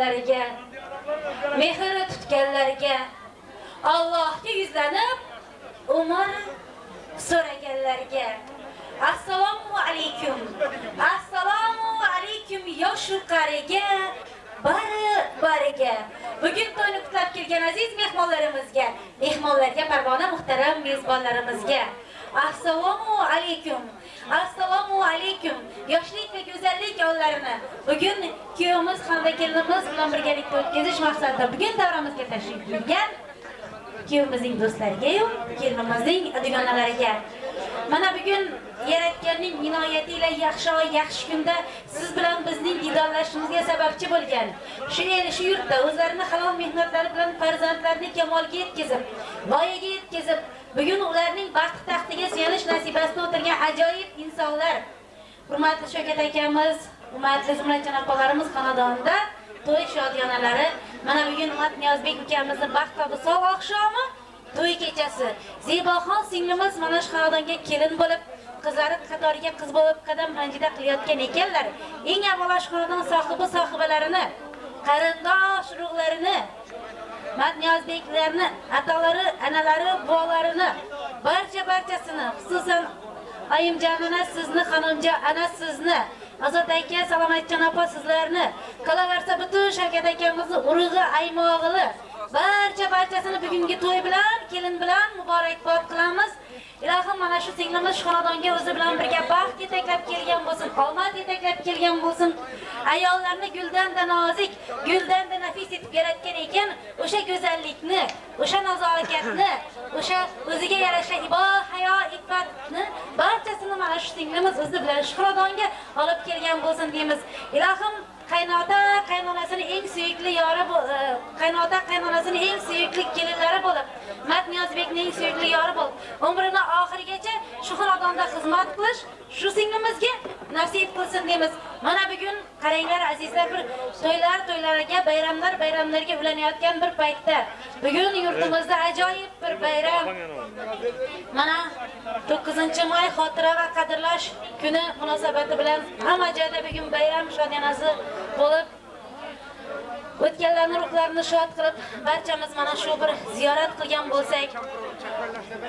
tutganlarga, mehri tutganlarga, Allohga yuzlanib umr so'raganlarga. Assalomu alaykum. Assalomu alaykum yosh qariga, bariga. Bugun to'yni kutlab kelgan aziz mehmonlarga Parvona muhtaram mezbonlarimizga assalomu alaykum. Assalomu alaykum. Yoshlik va go'zallik yo'llarini bugun kuyovimiz hamda kelinimiz bilan birgalikda o'tkazish maqsadida bugun davramizga tashrif buyurgan kuyovimizning do'stlariga, kelinimizning dugonalariga. Mana bugun Yaratganning inoyatiga yaxshi kunda siz bilan bizning didorlashimizga sababchi bo'lgan shu el, shu yurtda o'zlarini halol mehnatlari bilan farzandlarini kamolga yetkazib, voyaga yetkazib, bugun ularning baxt taxtiga suyanish nasibasida o'tirgan ajoyib insonlar. Hurmatli Shavkat akamiz, hurmatli Zumradjon opalarimiz xonadonida to'y shodiyonalari. Mana bugun Niyozbek ukamizning baxt va visol oqshomi, to'y kechasi. Zeboxon singlimiz mana shu xonadonga kelin bo'lib, qizlari qatoriga qiz bo'lib qadam ranjida qilayotgan ekanlar. Eng avvalo shu xonadon sohibalarini, qarindosh urug'larini, Niyozbeklarni, atalari, analari, buvalarini, barchasini, xususan ayimjonini, sizni, xonimjon ana sizni, Azod aka, Salomatjon opa sizlarni, qolaversa butun Shavkat akamizning urug'i, aymog'ili barchasini bugungi to'y bilan, kelin bilan muborakbod qilamiz. Ilohim mana shu singlimiz xonadonga o'zi bilan birga baxt yetaklab kelgan bo'lsin, omad yetaklab kelgan bo'lsin. Ayollarni guldan-da nozik, guldan-da nafis etib yaratgan ekan, o'sha go'zallikni, o'sha nazokatni, o'sha o'ziga yarasha ibo, hayo, iffatni barchasini mana shu singlimiz o'zi bilan shu xonadonga olib kelgan bo'lsin deymiz. Ilohim qaynota qaynonasining eng suyukli yori qaynota qaynonasining eng suyukli kelinlari bo'lib, Niyozbekning eng suyukli yori bo'lib, umrini oxirigacha shu xonadonda xizmat qilish shu singlimizga nasib qilsin deymiz. Mana bugun qaranglar azizlar, bir to'ylariga, bayramlarga ulanayotgan bir paytda bugun yurtimizda ajoyib bir bayram. Mana 9-may xotira va qadrlash kuni munosabati bilan hamma joyda bugun bayram shodiyonasi bo'lib, o'tganlarning ruhlarini shod qilib, barchamiz mana shu bir ziyorat qilgan bo'lsak,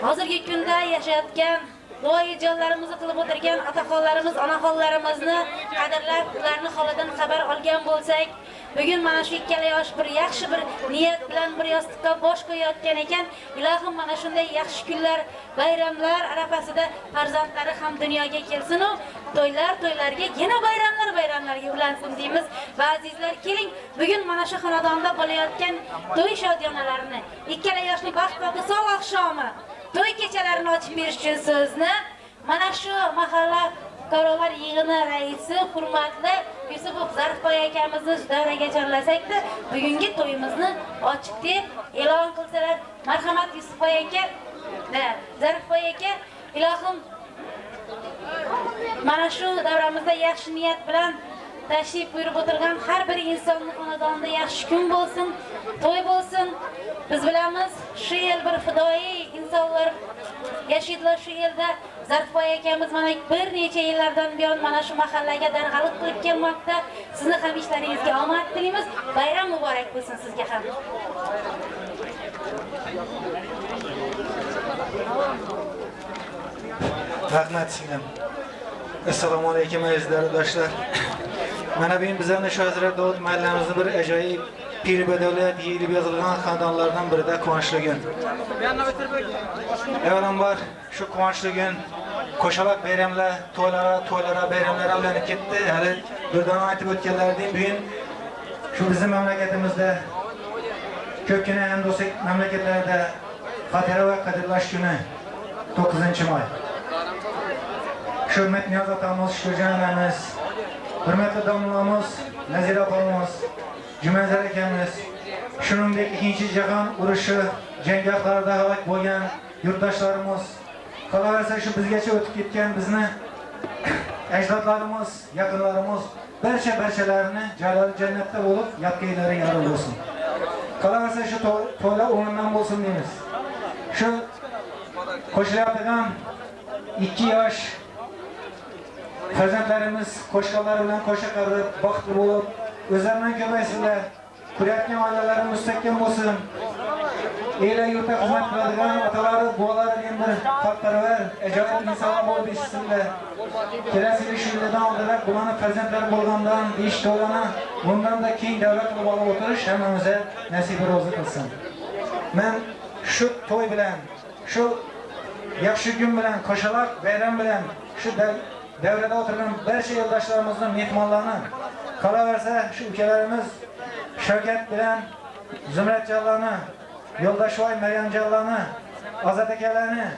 hozirgi kunda yashayotgan duoyi jonlarimizni qilib o'tirgan otaxonlarimiz, onaxonlarimizni qadrlab, ularning holidan xabar olgan bo'lsak, bugun mana shu ikkala yosh bir yaxshi bir niyat bilan bir yostiqqa bosh qo'yayotgan ekan. Ilohim mana shunday yaxshi kunlar, bayramlar arafasida farzandlari ham dunyoga kelsin u to'ylarga, yana bayramlarga ulansin deymiz. Va azizlar, keling, bugun mana shu xonadonda bo'layotgan to'y shodiyonalarini, ikkala yoshning baxt va visol oqshomi, to'y kechalarini ochib berish uchun so'zni mana shu mahalla Karolar yig'ini raisi hurmatli Yusupov Zarifboy akamizni davraga chorlasak-da, bugungi to'yimizni ochiq deb e'lon qilsalar, marhamat Yusupboy aka, Zarifboy aka, ilohim mana shu davramizda yaxshi niyat bilan tashrif buyurib o'tirgan har bir insonning xonadonida yaxshi kun bo'lsin, to'y bo'lsin. Biz bilamiz, shu yil bir fidoyi insonlar yashaydilar shu yerda. Zarifboy akamiz mana bir necha yillardan buyon mana shu mahallaga darg'alik qilib kelmoqda. Sizni ham ishlaringizga omad tilaymiz. Bayram muborak bo'lsin sizga ham. Rahmat singlim. Assalomu alaykum aziz do'stlar. Mana bugun bizlarning shu Hazrat Davud mahallamizning bir ajoyib pir badavlat yeyilib yozilgan xonadonlardan birida quvonchli kun. Avvalambor shu quvonchli kun qo'shaloq bayramlar, to'ylara bayramlar avlanib ketdi. Hali birdan aytib o'tganlaridek, bugun shu bizning mamlakatimizda ko'pgina hamdo'stlik mamlakatlarda xotira va qadrlash kuni 9-may. Hurmat Niyoz otamiz, Shukurjon onamiz, hurmatli domlamiz, Nazira opamiz, Jumanzar akamiz, shuningdek Ikkinchi jahon urushi janggohlarida halok bo'lgan yurtdoshlarimiz, qolaversa shu bizgacha o'tib ketgan bizni ajdodlarimiz, yaqinlarimiz barchalarini joylari jannatda bo'lib, yotqinlari yorug' bo'lsin. Qolaversa shu to'ylar o'rnidan bo'lsin deymiz. Shu qo'shilayotgan 2 yosh farzandlarimiz qo'shiqlar bilan qo'shiq qarib, baxtli bo'lib, o'zlaridan ko'paysinlar, kurayotgan oilalari mustahkam bo'lsin. Ela yurtda xizmat qiladigan otalari, bolalari bilan bir xalqparvar, ajoyib insonlar bo'lib yetishsinlar. Kelasi yil shu yildan oldinroq bularni farzandlari bo'lgandan 5 to'lani bundan da keng davlat qilib olib o'tirish hammamizga nasib rozi qilsin. Men shu to'y bilan, shu yaxshi kun bilan, qo'shaloq bayram bilan shu davrada o'tirgan barcha yo'ldoshlarimizning mehmonlarini qolaversa shu ukalarimiz Shavkat bilan Zumratjonlarni, Yo'ldashvoy Maryamjonlarni, Ozod akalarni,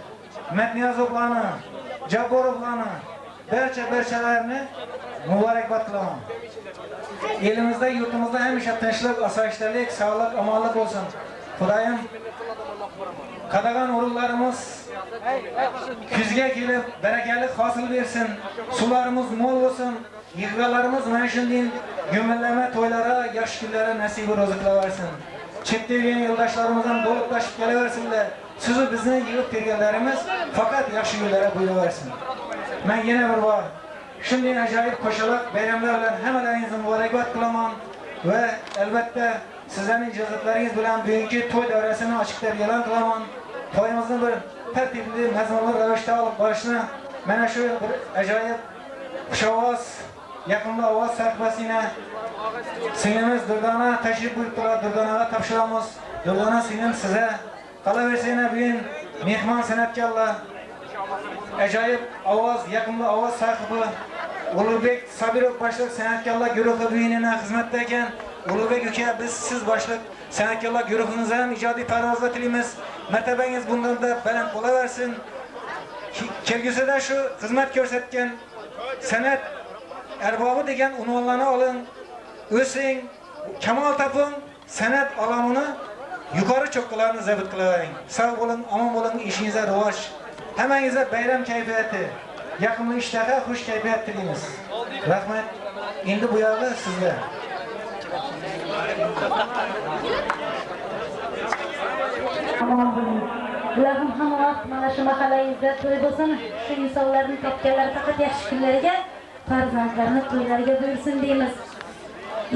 Matniyozovlarni, Jabborovlarni, barchalarni muborakbod qilaman. Elimizda, yurtimizda hamisha tinchlik, osoyishtalik, sog'lik, omonlik bo'lsin. Xudoyim qadag'an o'rinlarimiz kuzga kelib barakali hosil bersin. Sularimiz mo'l bo'lsin. Yig'inlarimiz mana shunday gumillama to'ylari, yaxshi kunlari nasibi ro'zi qilaversin. Chetda yurgan yo'ldoshlarimizdan bo'lib-tashib kelaversinlar. Sizni bizni yig'ib berganlarimiz faqat yaxshi yo'llarga bo'laversin. Men yana bir bor shunday ajoyib qo'shaloq bayramlar bilan hammalaringizni muborakbod qilaman va albatta sizlarning ijozatlaringiz bilan bugungi to'y davrasini ochiqlab e'lon qilaman. To'yimizni bir tartibli, mazmunli ravishda olib borishni mana shu bir ajoyib xushovoz, yaqinda ovoz sarfasina singlimiz Durdona tashrif buyurdilar. Durdonaga topshiramiz. Durdona singlim size qolaversanglar bugun mehmon san'atkorlar, ajoyib ovoz, yaqinda ovoz sohibi Ulug'bek Sobirov boshliq san'atkorlar guruhi buyinina xizmatda ekan. Ulug'bek uka, biz siz boshliq san'atkorlar guruhingizni ham ijodiy parvozda tilaymiz. Martabangiz bundan da baland bo'laversin. Kelgusida shu xizmat ko'rsatgan san'at arbobi degan unvonlarni oling, o'sing, kamol toping, san'at olamini yuqori cho'qqalarni zabit qilavering. Sog' bo'ling, omon bo'ling, ishingizga rivoj. Hammangizga bayram kayfiyati, yaqinli ishtaha, xush kayfiyat tilaymiz. Rahmat. Endi bu yog'i sizga. Ularning ham vaqt mana shu mahallangizda to'y bo'lsin, shu insonlarning topganlar faqat yaxshi kunlarga, farzandlarni to'ylariga buyursin deymiz.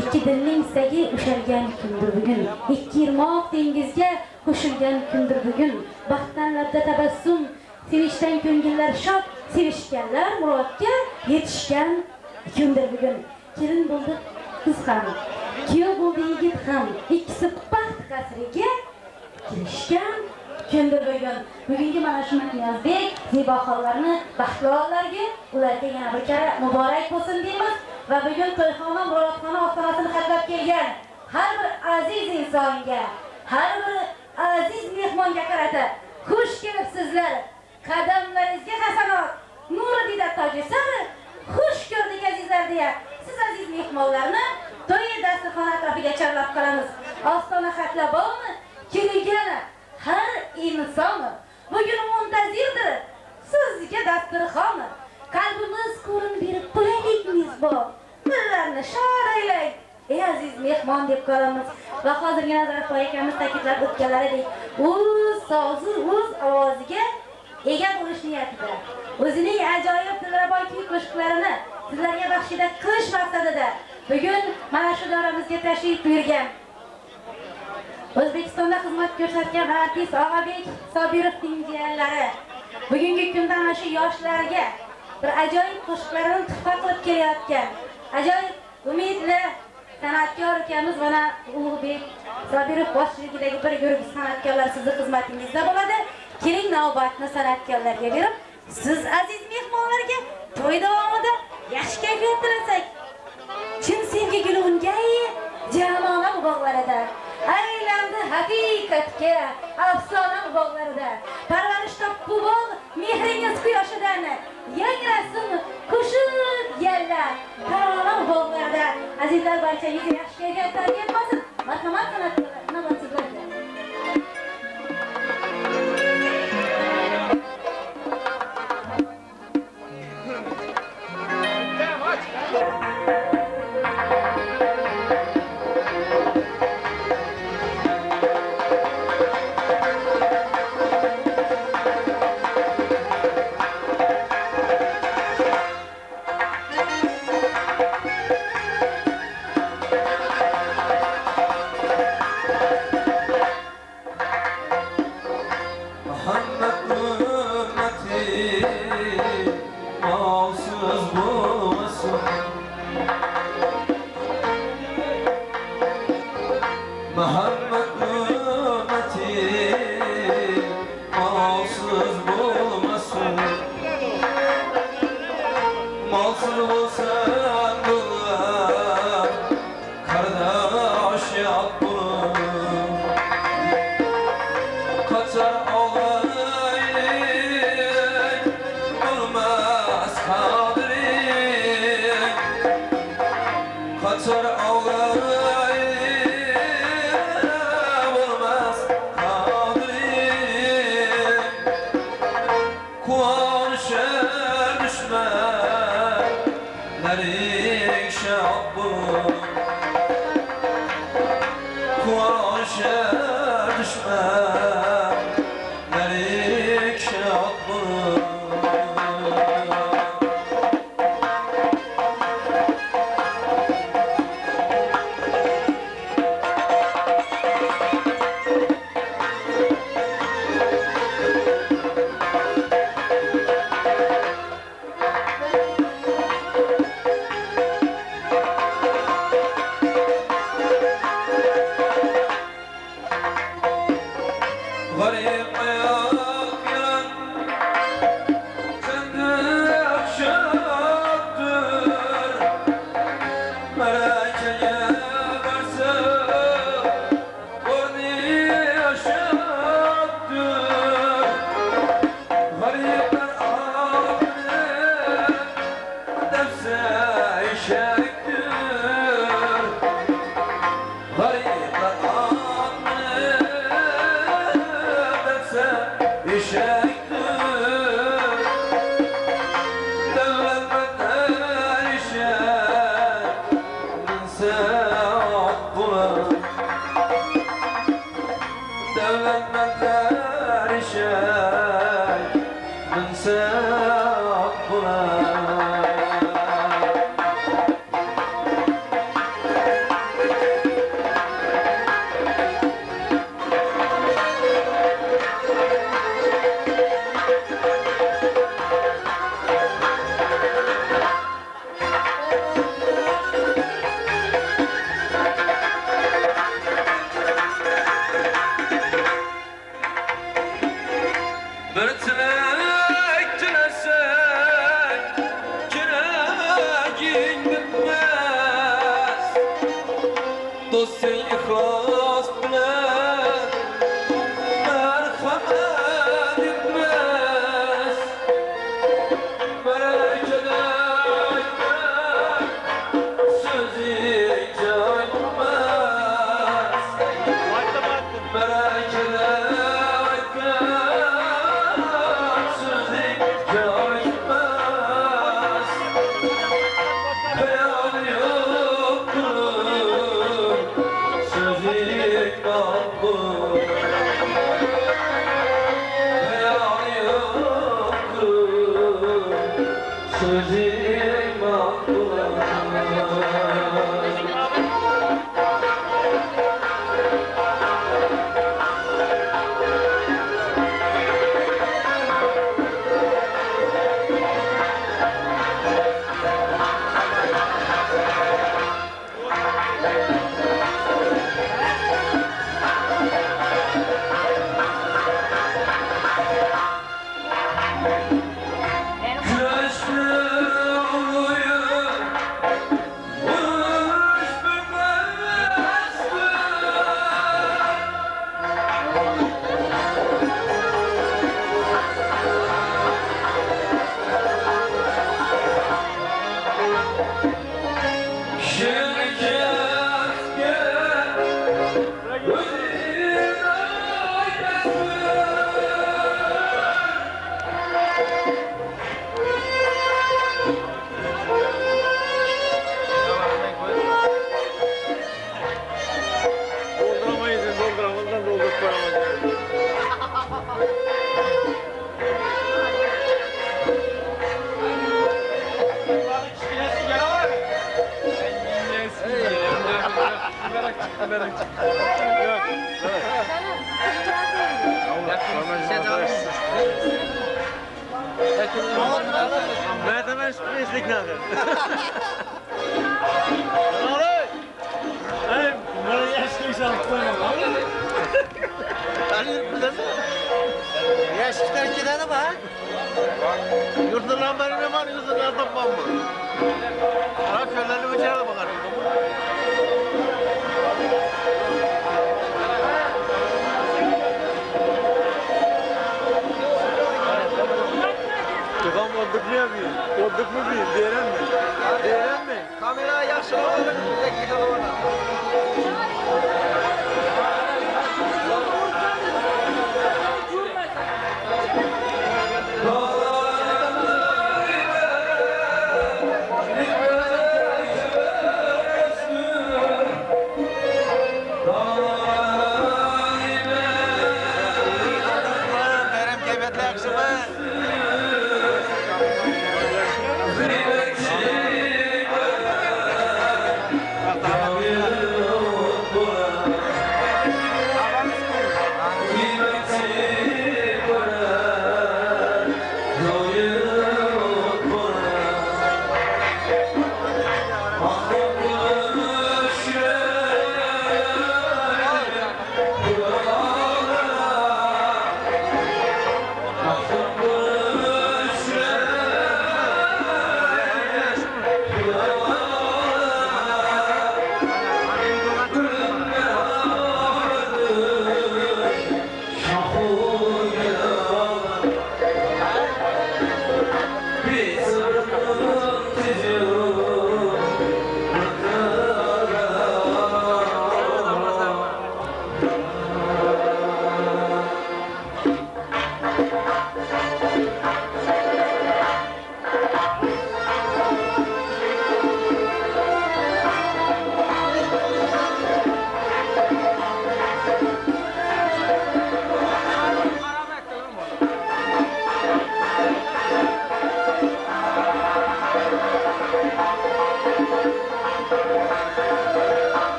Ikki dilning istagi ushalgan kundir bugun. Ikki irmoq dengizga qo'shilgan kundir bugun. Baxtdan labda tabassum, sevishdan ko'ngillar shod, sevishganlar murodga yetishgan kundir bugun. Kelin bo'ldi qiz ham, kuyov bo'ldi yigit ham, ikkisi baxt qasriga kirishgan kundir bugun. Bugungi mana shu Matniyozdek ziboxonlarni baxtli onlarga, ularga yana bir karra muborak bo'lsin deymiz. Va bugun to'yxona, murodxona ostonasini xatlab kelgan har bir aziz insonga, har bir aziz mehmonga qarata xush kelibsizlar. Qadamlaringizga hasanot, nuri dida toji sari, xush ko'rdik azizlar deya siz aziz mehmonlarni to'y dasturxoni atrofiga chorlab qolamiz. Ostona xatlab olmi? Kelgan har inson bugun muntazirdir sizga dasturxon. Qalbimiz ko'rin berib qulaylikmiz bor. Dillarni shod aylang. Ey aziz mehmon deb qolamiz. Va hozirgi Nazarxon akamiz ta'kidlab o'tganlaridek, o'z so'zi, o'z ovoziga ega bo'lish niyatida, o'zining ajoyib dilraboy kuy qo'shiqlarini sizlarga baxshida qilish maqsadida bugun mana shu davramizga tashrif buyurgan O'zbekistonda xizmat ko'rsatgan artist Og'abek Sobirovning jiyanlari bugungi kunda mana shu yoshlarga bir ajoyib qo'shiqlarini tuhfa qilib kelayotgan ajoyib umidli san'atkor ukamiz mana Ulug'bek Sobirov boshchiligidagi bir guruh san'atkorlar sizning xizmatingizda bo'ladi. Keling navbatni san'atkorlarga berib, siz aziz mehmonlarga to'y davomida yaxshi kayfiyat tilasak, chin sevgi guli ungai jamona bog'larida aylandi haqiqatga afsona bog'larida parvarish topib bog' mehringiz quyoshidan yangrasin qo'shiq yallar tarona bog'larida azizlar barchangizga yaxshi kayfiyatlar yetmasin. Marhamat san'atkorlar, navbat sizlarga.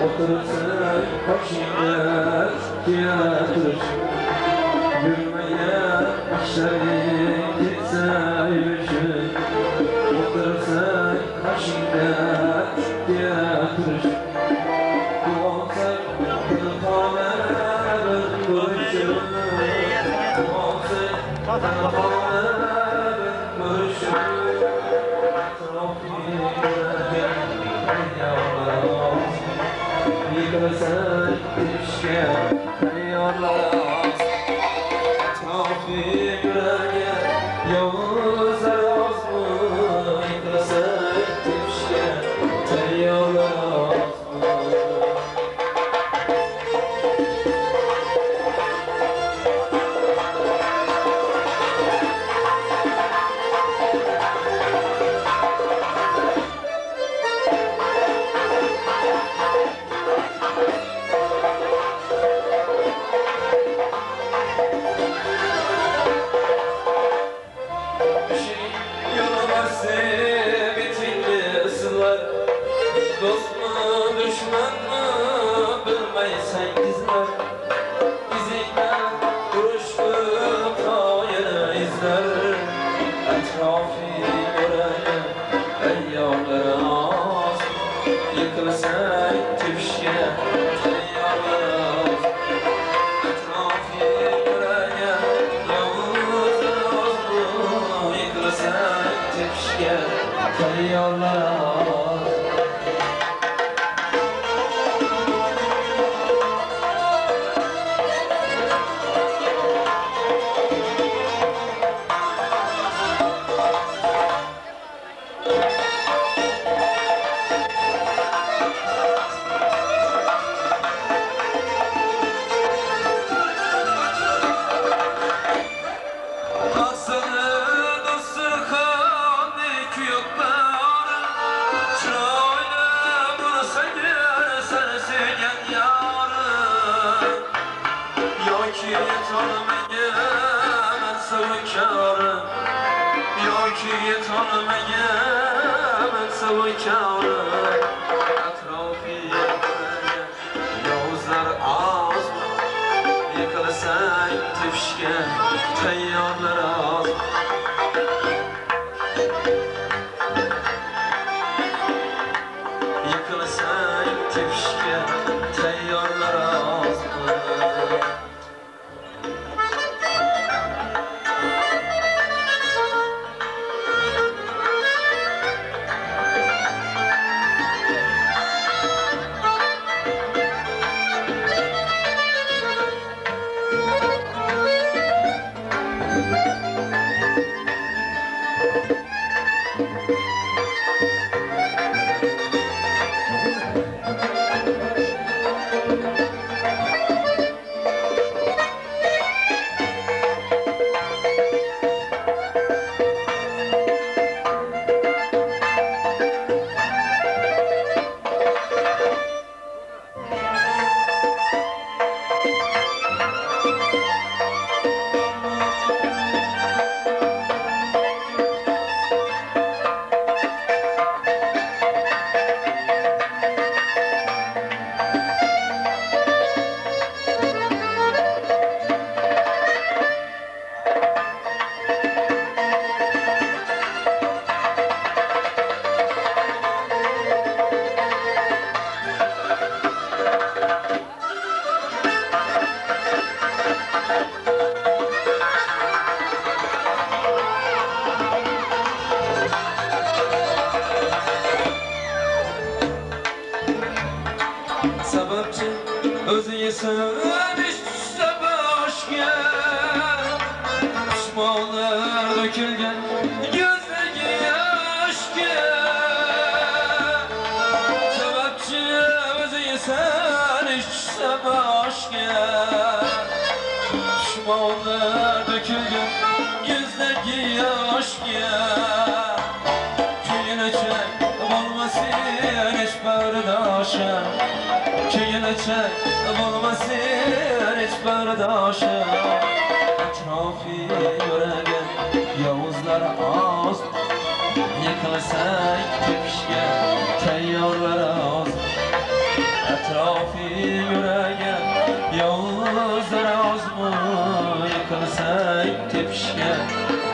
Oturursan başında tiyatır Gülmeye başları gitseymişim Oturursan başında tiyatır Bu olsa tamamen görüşüm Bu olsa tamamen görüşüm Yıkılırsan düşke Tayyorlar Etrafı yüreğe Yavuzlar az mı Yıkılırsan düşke Tayyorlar az mı Dost mu düşman mı bilmeysen gizler Bizinden duruştu kayını izler Etrafı görelim ey yollar az Yıkılsan tüfşe teyyarlar az Etrafı görelim yavuzlar az bu Yıkılsan tüfşe teyyarlar az Yavuzlar az Yıkılırsan tüfşke Teyyarlar az Yıkılırsan tüfşke Teyyarlar az Sabahçı özüye sevmiş savaşken Pişmanlar dökülgen gözleri yaşken Sabahçı özüye sevmiş savaşken Pişmanlar dökülgen gözleri yaşken Köyünecek olmasın hiç bardaşa Köyünecek olmasın hiç bardaşa Etrafı yüreğe Yavuzlar az Yıkılırsak tepişke Teyyarlar az Etrafı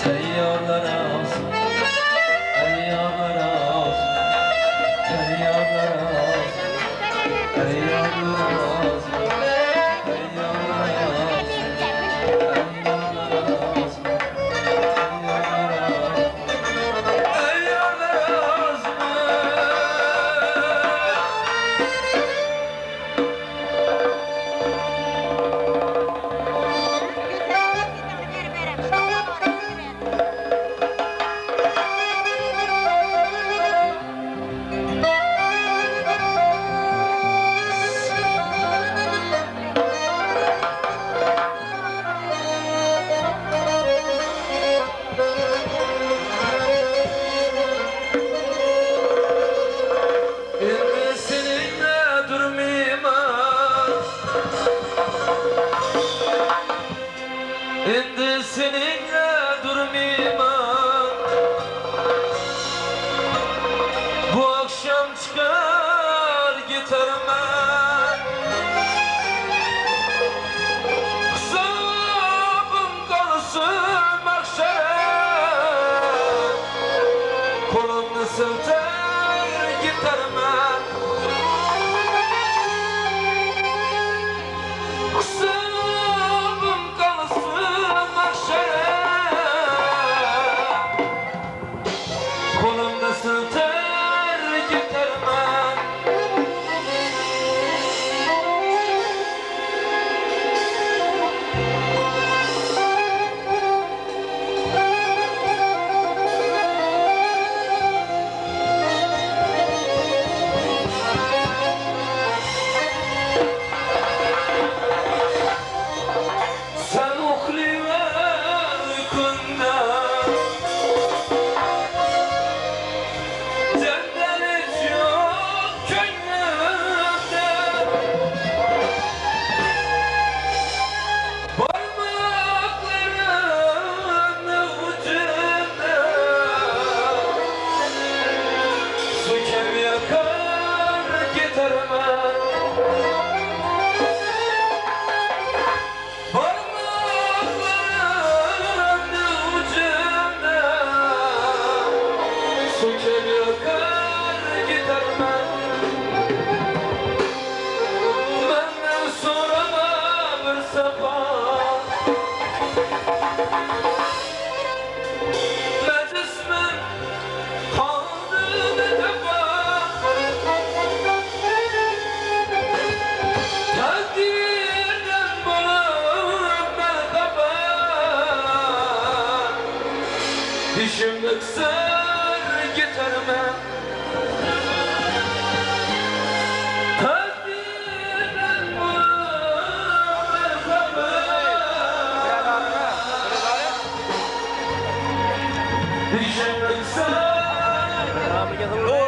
Teyyarlar olsun, teyyarlar olsun, teyyarlar olsun, teyyarlar olsun, teyyarlar olsun, teyyarlar olsun, teyyarlar olsun. Endi seninle durmayman, endi seninle durmayman. Bu akşam çıkar gitarman, hesabım kalsın mahşere, kolumda sıltar gitarman. Hesabım kalsın mahşere, kolumda sıltar gitarman. Sen ukliver uykunda, senden hiç yok gönlümde. Parmaklarının ucunda söker yakar gitarıma. Parmaklarının ucunda söker yakar gitarıma. Benden sorama bir sabah, meclismen kaldı bir defa. Takdirden bulup merhaba, dişimde kısar gitarıma. Takdirden bulup merhaba, dişimde kısar gitarıma.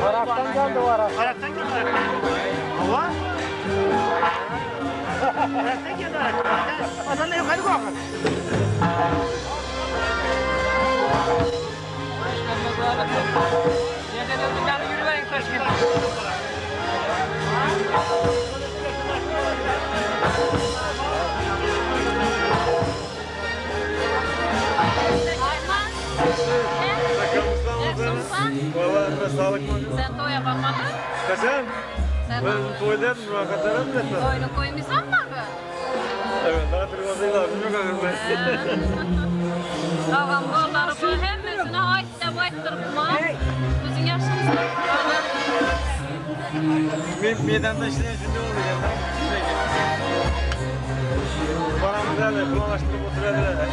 Araktan geldi o Arak. Araktan geldi Arak. Hava? Araktan geldi Arak. Adam da yukarı kalkar. Valla sağlık mı? Sen toy yapamadın. Kaçan? Sen Ben toydan mülakatlarım da. toyunu koymuşsan mı abi? Evet, daha tırmazıyla abim yok ben. Ağam bolları bu hemmesine ait de bayttırma. Bizim yaşımızda. Meydanda işleyen şimdi oluyor. Bana güzel kullanıştırıp oturabilirler.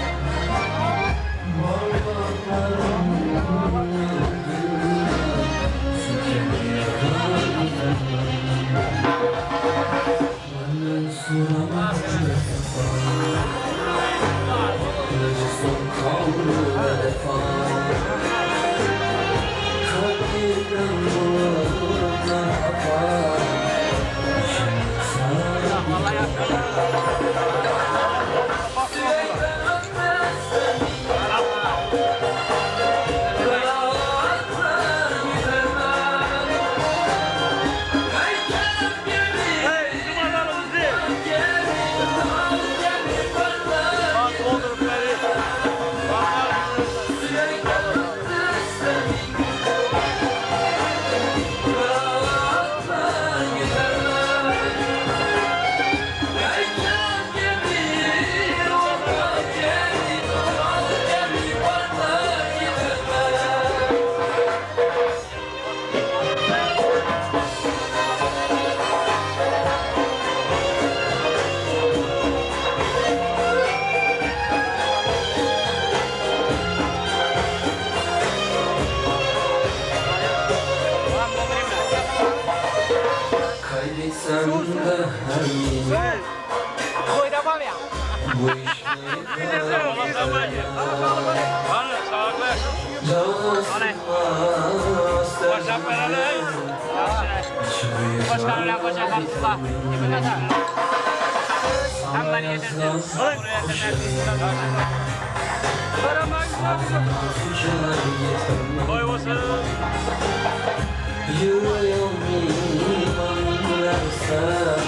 Kıyametler gider. sende her yıl bu yüreğimi anlarsan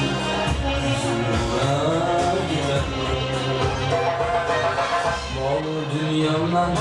Malı dünyamdan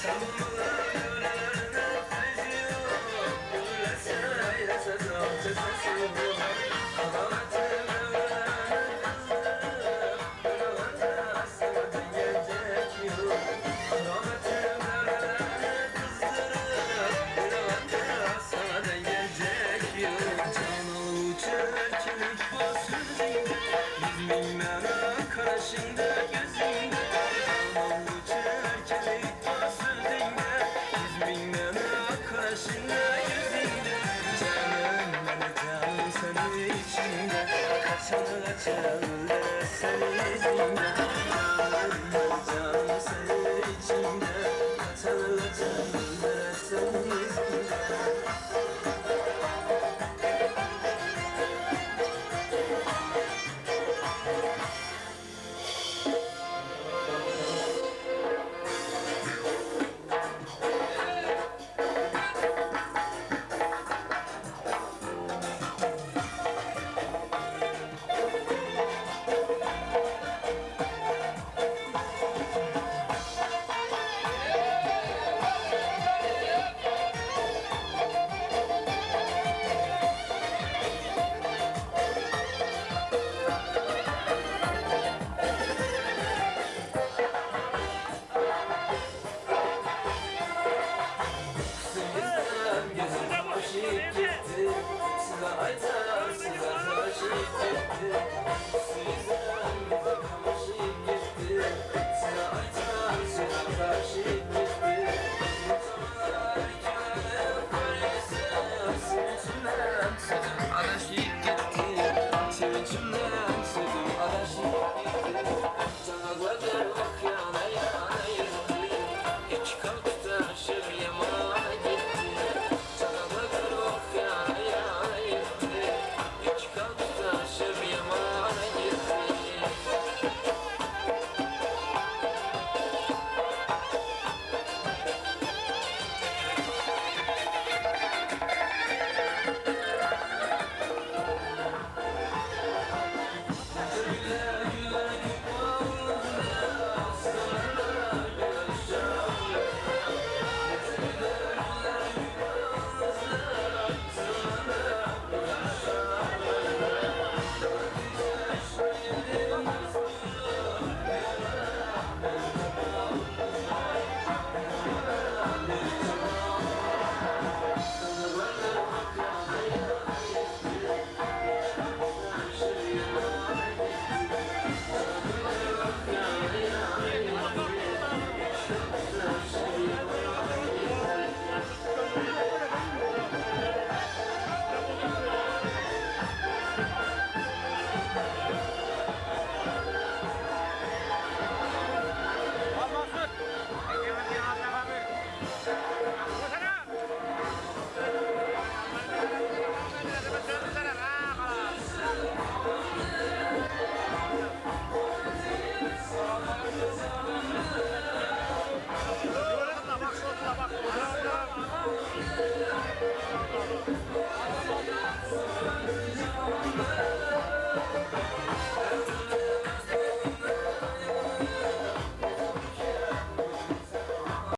Sen Thank